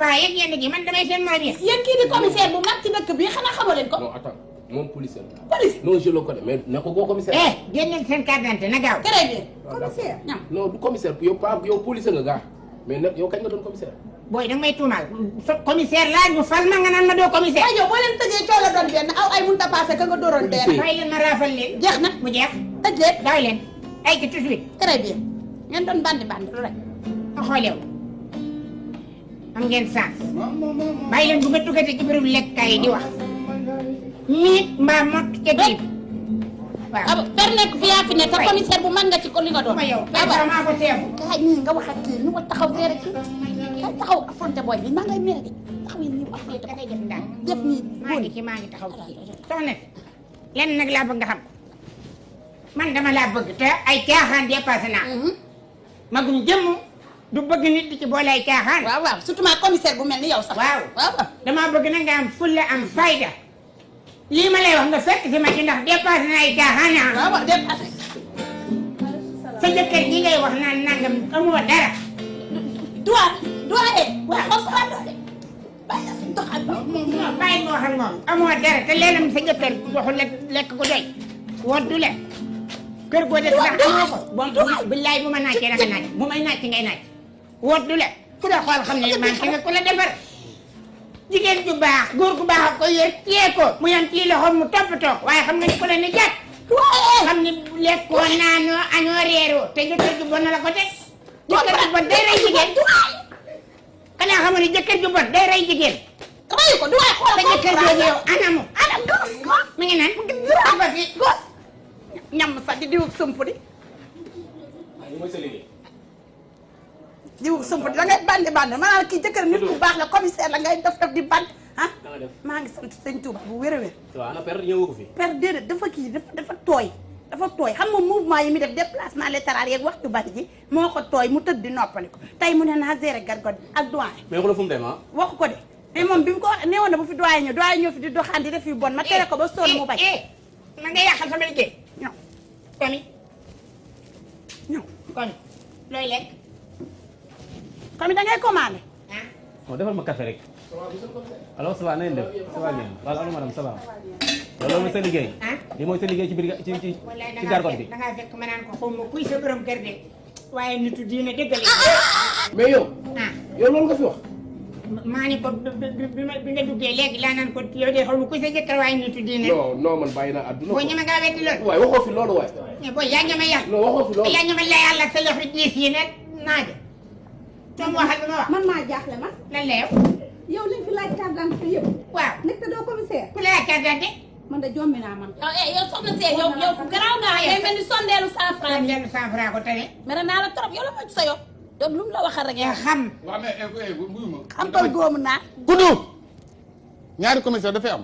waaw yéen ñenn gi man damay seen moroom yi. yéen kii di commissaire bu mag ci dëkk bi xanaa xamoo leen ko. non attends moom policier la. police non je le connais mais ne ko boo commissaire. génneel seen carte d'identité na gaaw. très bien. commissaire ñam. non du commissaire yow policier nga gaa mais nag yow kañ nga doon commissaire. booy danga may tuumaal commissaire laa ñu fal ma nga naan ma doo commissaire. waaye yow boo leen tëjee coow la doon benn aw ay mënut a passé ka nga dooroon dee. bàyyi leen ma raafal leen. jeex na mu jeex. tëj leen. gaaw leen ay ci tout de suite. très bien ngeen doon bandi lu rek. nga xoolew am ngeen chance bàyyi leen bu nga duggate ci biirum lekkaay yi di wax miit mbaa mott ca biir waaw. ah per nekk fi yaa fi ne te commissaire bu mag nga ci ko li nga doon. ma yow kay maa ko seefu. kaay ñii nga wax ak kii ñu ko taxaw fee rek kay taxaw affronté booy bi maa ngay mere de taxaw yi ñu affronté da ngay def ndax def nii maa ngi taxaw ci soxna si lenn nag laa bëgg nga xam man dama laa bëgg te ay caaxaan dépassé naa magum jëmm du bëgg nit di ci boole ay caaxaan. waaw waaw surtout ma commissaire bu mel ni yow sax. waaw damaa bëgg na nga am fulla am fayda lii ma lay wax nga fekk si ma ci ndax dépassé na ay caaxaan ah. waaw waaw dépassé. sa jëkkër ji ngay wax naan nangam amoo dara. doole. waaw on se va doole. bàyyi la suñu doxal ba. bàyyi nga wax ak moom amoo dara te léeg-léeg sa jëkkër waxul lekk ko doy woddu le kër goo def sax amoo ko. billaay bu ma naajtee danga naaj bu may naaj ngay naaj. woddu le ku la xool xam ne man ki nga ku la defar jigéen ju baax góor gu baax ko yor téye ko mu yam ci loxoom mu toppatoo waaye xam nga ni ku la ni jàpp xam ni lekkoo naanoo añoo reeroo te jëkkër ju bon la ko teg jëkkër ju bon day rey jigéen xanaa xam ni jëkkër ju bon day rey jigéen rayu ko du waay xool te jëkkër jooju yow anamu mi ngi naan ba fi gos ñam sax di diw sump di mooy sa liggéey. diw sump di da ngay bandi maanaam kii jëkkër nit bu baax la commissaire la ngay def di band ah maa ngi sant sëñ Touba bu wér a wér. waaw ana père ñëwoo ko fi. père déedéet dafa kii dafa tooy xam nga mouvement yi mi def déplacement latéral yeeg waxtu bari ji moo ko tooy mu tëdd di noppali ko tey mu ne naa gérer gargot ak doyen. mais xoolal fu mu dem ah. waxu ko de mais moom bi mu ko nee woon na bu fi doyen ñëw fi di doxaan di def yu bon ma tere ko ba sonn mu bañ. man nga yàqal sama liggéey. ñëw komi ñëw kon looy lekk. comme da ngay commandé. bon defal ma café rek. alors ça va na ngeen def ça va bien waaw allo madame ça va. loolu mooy sa liggéey. li mooy sa liggéey ci biir ci gargot bi. da ngaa fekk ma naan ko xaw ma kuy sa borom kër de waaye nitu diine dëggal. mais yow. yow loolu nga fi wax. maa ni ko bi nga duggee léegi laa naan ko yow de xaw ma kuy sa jëkkër waaye nitu diine. non man bàyyi naa àdduna. boo ñeme ngaa wetti loolu. waaye waxoo fi loolu waaye. mais booy yaa ñeme yàlla. non waxoo fi loolu. yaa ñeme la yàlla sa loxo diis yi ne naaje. soo ma waxal bi ma wax. man maa jaaxle ma. lan la yow. yow liñ fi laaj carte d'identité yëpp. waaw nekk te doo commissaire. ku la laaj carte d'identité. man de jombi naa man. yow soxna see yow fu garaaw nga ngay mel ni sondeelu 100 francs. sondeelu 100 francs ko tane. mere naa la trop yow la ma ci sa yow. yow lu mu la waxal rek yaa xam. waaw mais buy ma. xam tool góomu naa. Kudu ñaari commissaire dafay am.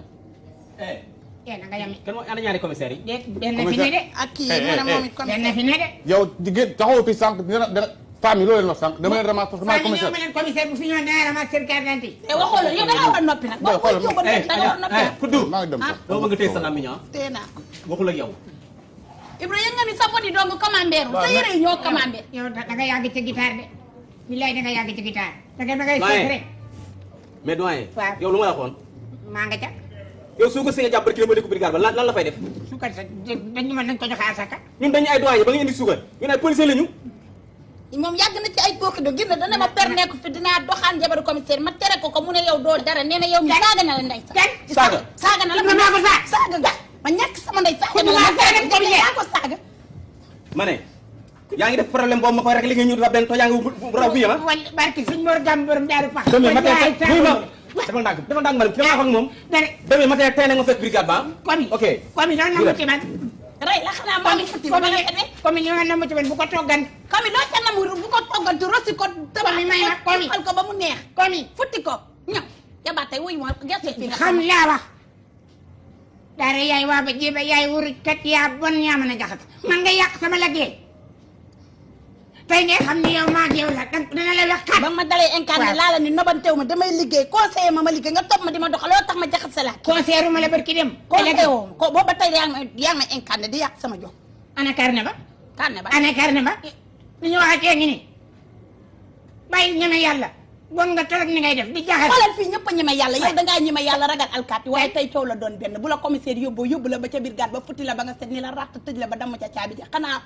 yéen a nga yem. kan mooy ana ñaari commissaires yi. benn fi ne de. ak kii mu ne moom it commissaire. benn fi ne de. yow jigéen taxawoo fi sànq dina femme yi loolu leen wax sànq dama leen ramasse parce que maay commissaire. ma leen commissaire bu fi ñëwoon dana ramasse seen carte d'identité. te waxoo loolu yow da nga war a noppi nag. boo ko yóbbu nag da nga war a noppi nag. Kudu maa ngi dem sax. doo bëgg a téye sa làmmiñ ah. tee naa ko. waxul ak yow. Ibra yëg nga ni sa body dong camembert sa yére yi ñoo camembert. yow da nga yàgg ci guitare de. bilaay da nga yàgg ci guitare. da ngay seet rek. mais doyen. waaw yow lu ma la waxoon. maa nga ca. yow soo ko see jàpp rek ma dégg brigade ba lan la fay def. suukar sa dañu mën nañ ko joxe asaka. ñun dañu ay doyen ba nga indi suukar ñun ay policier lañu. moom yàgg na ci ay bokk do gis na dana ma per nekk fi dinaa doxaan jabaru commissaire ma tere ko mu ne yow doo dara nee na yow mi saaga na la ndey saaga saaga na la ma ko saaga nga ma ñàkk sama ndey saaga na la yaa ko saaga ma ne yaa ngi def problème boobu ma koy rek li nga ñëw dafa benn to yaa ngi raw bi yama wala barki suñ mor gam borom daaru pax demee ma tey defal ndànk ma fi nga wax ak moom demee ma tey na nga fekk brigade ba ok komi noonu na mu ci man rey la xanaa moo ngi futti ba nga ne komi ñu nga na mu ci man bu ko toggan komi loo ca namu bu ko toggan tu rosi ko tabax may ma komi xal ko ba mu neex komi futti ko ñaw yabaat tey wuy ma gerte fi nga xam laa wax daara yaay waa ba jéba yaay wuruj kat yaa bon yaa mën a jaxat man nga yàq sama liggéey tey ngay xam ni yow maa yow la dana la wax kat ba ma dalee incarné laa la ni nobanteew ma damay liggéey conseiller ma liggéey nga topp ma di ma doxal loo tax ma jaxat sa laaj conseiller ma la barki dem conseiller woo ko boobu ba tey yaa ngi ma incarné di yàq sama jox ana carnet ba carnet ba ana carnet ba li ñu waxatee ngi ni bàyyi ñeme yàlla bon nga torop ni ngay def di jaxal xoolal fii ñëpp a ñeme yàlla yow dangaa ñeme yàlla ragal alkaati waaye tey coow la doon benn bu la commissaire yóbbu la ba ca biir gaat ba futti la ba nga set ni la ratt tëj la ba damm ca caabi ja xanaa